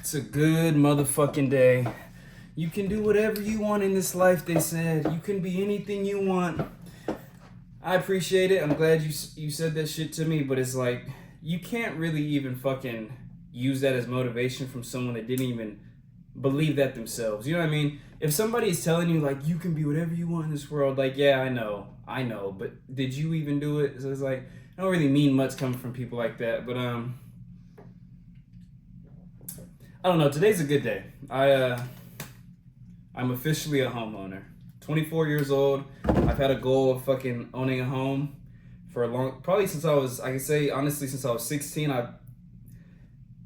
It's a good motherfucking day. You can do whatever you want in this life, they said. You can be anything you want. I appreciate it. I'm glad you said that shit to me, but it's like you can't really even fucking use that as motivation from someone that didn't even believe that themselves. You know what I mean? If somebody is telling you like you can be whatever you want in this world, like yeah, I know, but did you even do it? So it's like I don't really mean much coming from people like that, but I don't know. Today's a good day. I'm officially a homeowner. 24 years old. I've had a goal of fucking owning a home for a long, probably since I can say honestly, since I was 16.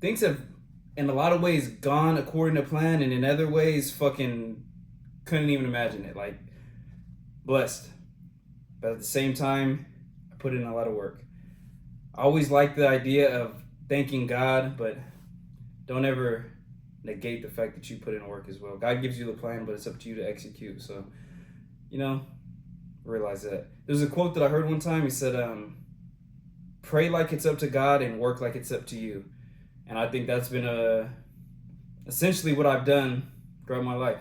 Things have, in a lot of ways, gone according to plan, and in other ways, fucking couldn't even imagine it. Like, blessed. But at the same time, I put in a lot of work. I always liked the idea of thanking God, but don't ever negate the fact that you put in work as well. God gives you the plan, but it's up to you to execute. So, realize that. There's a quote that I heard one time. He said, pray like it's up to God and work like it's up to you. And I think that's been essentially what I've done throughout my life.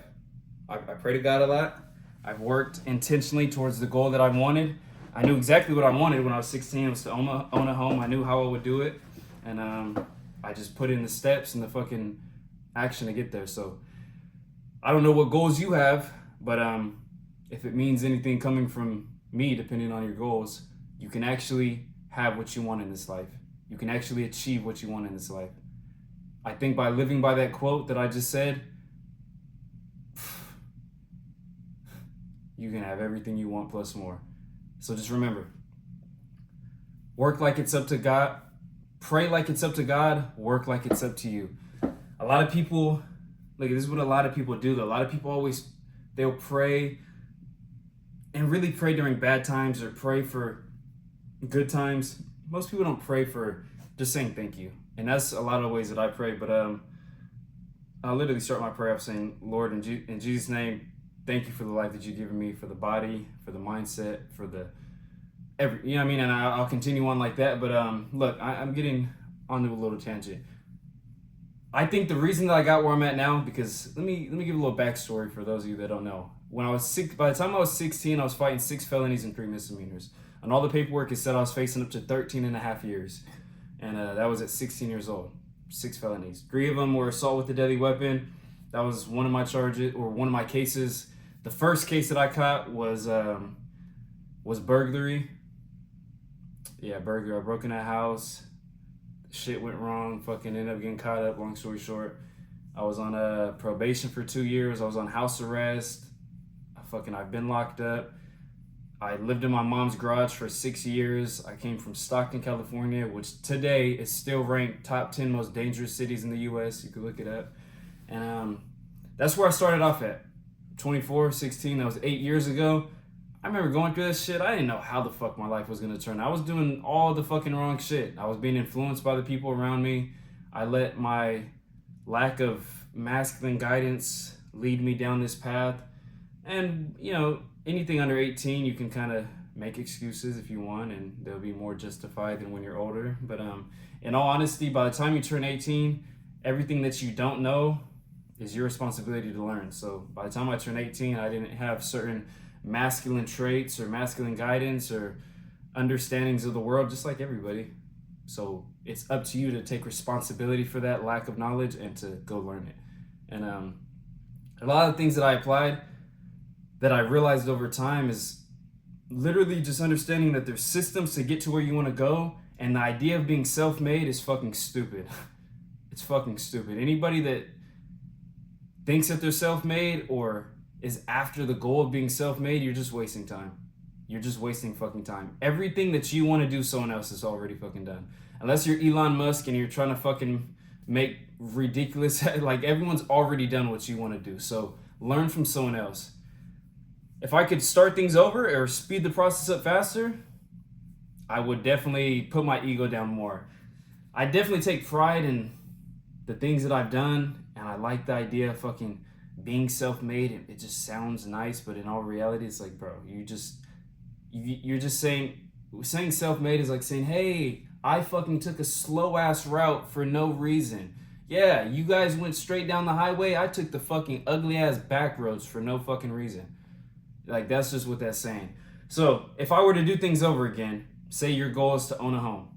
I pray to God a lot. I've worked intentionally towards the goal that I wanted. I knew exactly what I wanted when I was 16. It was to own a home. I knew how I would do it. And I just put in the steps and the fucking action to get there. So I don't know what goals you have, but if it means anything coming from me, depending on your goals, you can actually have what you want in this life. You can actually achieve what you want in this life. I think by living by that quote that I just said, you can have everything you want plus more. So just remember, work like it's up to God, pray like it's up to God, work like it's up to you. A lot of people, like this is what a lot of people do. A lot of people they'll pray and really pray during bad times or pray for good times. Most people don't pray for just saying thank you. And that's a lot of ways that I pray. But I literally start my prayer off saying, Lord, in Jesus' name, thank you for the life that you've given me, for the body, for the mindset, for the you know what I mean? And I'll continue on like that. But look, I'm getting onto a little tangent. I think the reason that I got where I'm at now, because let me give a little backstory for those of you that don't know. By the time I was 16, I was fighting 6 felonies and 3 misdemeanors. And all the paperwork is said I was facing up to 13 and a half years. And that was at 16 years old. 6 felonies. 3 of them were assault with a deadly weapon. That was one of my charges, or one of my cases. The first case that I caught was burglary. Yeah, burglary. I broke in a house. Shit went wrong, fucking ended up getting caught up, long story short. I was on probation for 2 years. I was on house arrest. I've been locked up. I lived in my mom's garage for 6 years. I came from Stockton, California, which today is still ranked top 10 most dangerous cities in the US. You could look it up. And that's where I started off at. 24, 16, that was 8 years ago. I remember going through this shit. I didn't know how the fuck my life was going to turn. I was doing all the fucking wrong shit. I was being influenced by the people around me. I let my lack of masculine guidance lead me down this path. And, anything under 18, you can kind of make excuses if you want, and they'll be more justified than when you're older. But in all honesty, by the time you turn 18, everything that you don't know is your responsibility to learn. So by the time I turned 18, I didn't have certain masculine traits or masculine guidance or understandings of the world, just like everybody. So it's up to you to take responsibility for that lack of knowledge and to go learn it. And a lot of things that I applied that I realized over time is literally just understanding that there's systems to get to where you want to go, and the idea of being self-made is fucking stupid. It's fucking stupid. Anybody that thinks that they're self-made or is after the goal of being self-made, you're just wasting time. You're just wasting fucking time. Everything that you want to do, someone else has already fucking done. Unless you're Elon Musk and you're trying to fucking make ridiculous, like everyone's already done what you want to do. So learn from someone else. If I could start things over or speed the process up faster, I would definitely put my ego down more. I definitely take pride in the things that I've done, and I like the idea of fucking being self-made. It just sounds nice, but in all reality, it's like, bro, you're just saying self-made is like saying, hey, I fucking took a slow ass route for no reason. Yeah, you guys went straight down the highway. I took the fucking ugly ass back roads for no fucking reason. Like, that's just what that's saying. So, if I were to do things over again, say your goal is to own a home.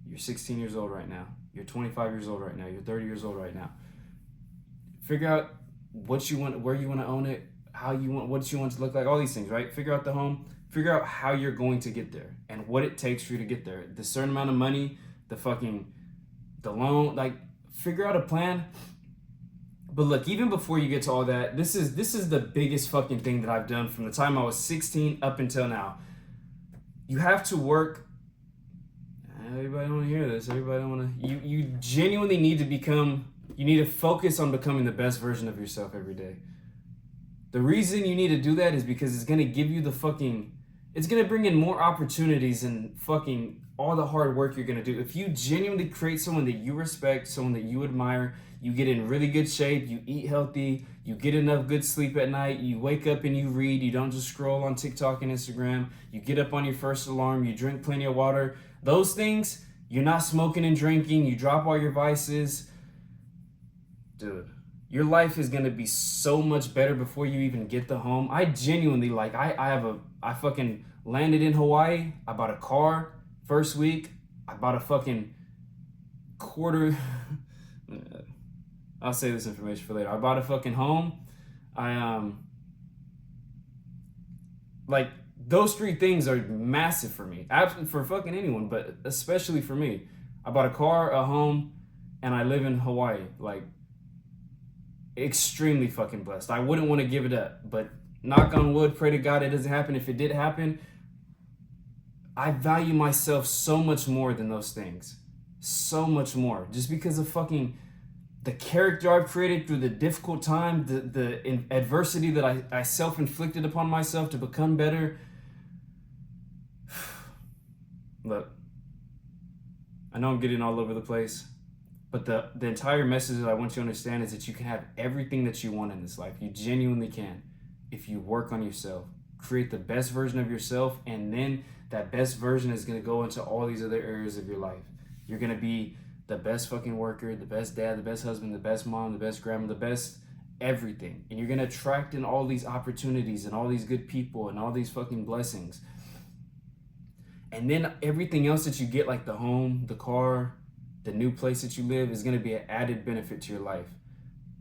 You're 16 years old right now. You're 25 years old right now. You're 30 years old right now. Figure out what you want, where you want to own it, how you want, what you want to look like, all these things, right? Figure out the home. Figure out how you're going to get there and what it takes for you to get there. The certain amount of money, the loan, like, figure out a plan. But look, even before you get to all that, this is the biggest fucking thing that I've done from the time I was 16 up until now. You have to work. Everybody don't want to hear this. Everybody don't want to. You genuinely need to become. You need to focus on becoming the best version of yourself every day. The reason you need to do that is because it's gonna give you it's gonna bring in more opportunities and fucking all the hard work you're gonna do. If you genuinely create someone that you respect, someone that you admire, you get in really good shape, you eat healthy, you get enough good sleep at night, you wake up and you read, you don't just scroll on TikTok and Instagram, you get up on your first alarm, you drink plenty of water, those things, you're not smoking and drinking, you drop all your vices, dude, your life is gonna be so much better before you even get the home. I genuinely, like, I fucking landed in Hawaii, I bought a car first week, I bought a fucking quarter, I'll save this information for later. I bought a fucking home. Like, those three things are massive for me. Absolutely for fucking anyone, but especially for me. I bought a car, a home, and I live in Hawaii. Like, extremely fucking blessed. I wouldn't want to give it up, but knock on wood, pray to God it doesn't happen. If it did happen, I value myself so much more than those things. So much more. Just because of fucking the character I've created through the difficult time, the adversity that I self-inflicted upon myself to become better. Look, I know I'm getting all over the place, but the entire message that I want you to understand is that you can have everything that you want in this life. You genuinely can if you work on yourself. Create the best version of yourself, and then that best version is going to go into all these other areas of your life. You're going to be the best fucking worker, the best dad, the best husband, the best mom, the best grandma, the best everything. And you're going to attract in all these opportunities and all these good people and all these fucking blessings. And then everything else that you get, like the home, the car, the new place that you live, is going to be an added benefit to your life.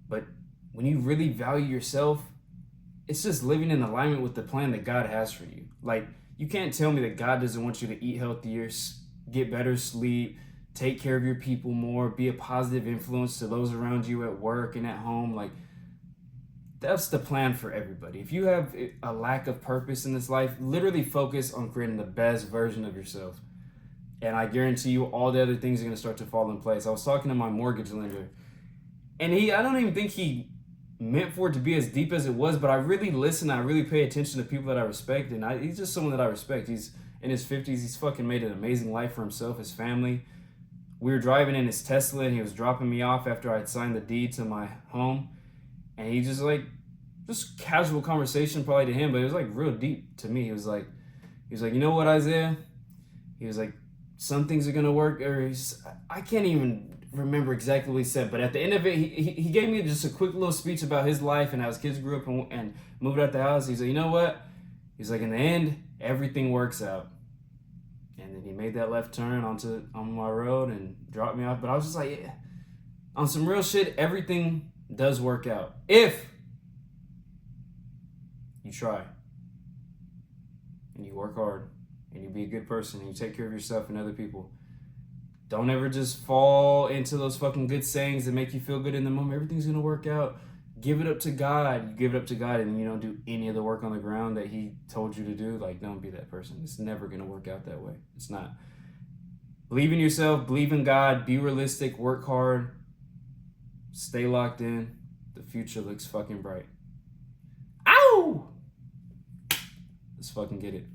But when you really value yourself, it's just living in alignment with the plan that God has for you. Like, you can't tell me that God doesn't want you to eat healthier, get better sleep, take care of your people more, be a positive influence to those around you at work and at home. Like, that's the plan for everybody. If you have a lack of purpose in this life, literally focus on creating the best version of yourself. And I guarantee you all the other things are going to start to fall in place. I was talking to my mortgage lender, and I don't even think he meant for it to be as deep as it was, but I really listen. I really pay attention to people that I respect, and he's just someone that I respect. He's in his 50s. He's fucking made an amazing life for himself, his family. We were driving in his Tesla, and he was dropping me off after I'd signed the deed to my home, and he just casual conversation probably to him, but it was like real deep to me. He was like, you know what, Isaiah? He was like, some things are gonna work, or I can't even remember exactly what he said, but at the end of it, he gave me just a quick little speech about his life and how his kids grew up and moved out the house. He's like, you know what? He's like, in the end, everything works out. And then he made that left turn on my road and dropped me off. But I was just like, yeah, on some real shit, everything does work out if you try and you work hard and you be a good person and you take care of yourself and other people. Don't ever just fall into those fucking good sayings that make you feel good in the moment. Everything's gonna work out. Give it up to God. You give it up to God and you don't do any of the work on the ground that he told you to do. Like, don't be that person. It's never gonna work out that way. It's not. Believe in yourself, believe in God, be realistic, work hard, stay locked in. The future looks fucking bright. Ow! Let's fucking get it.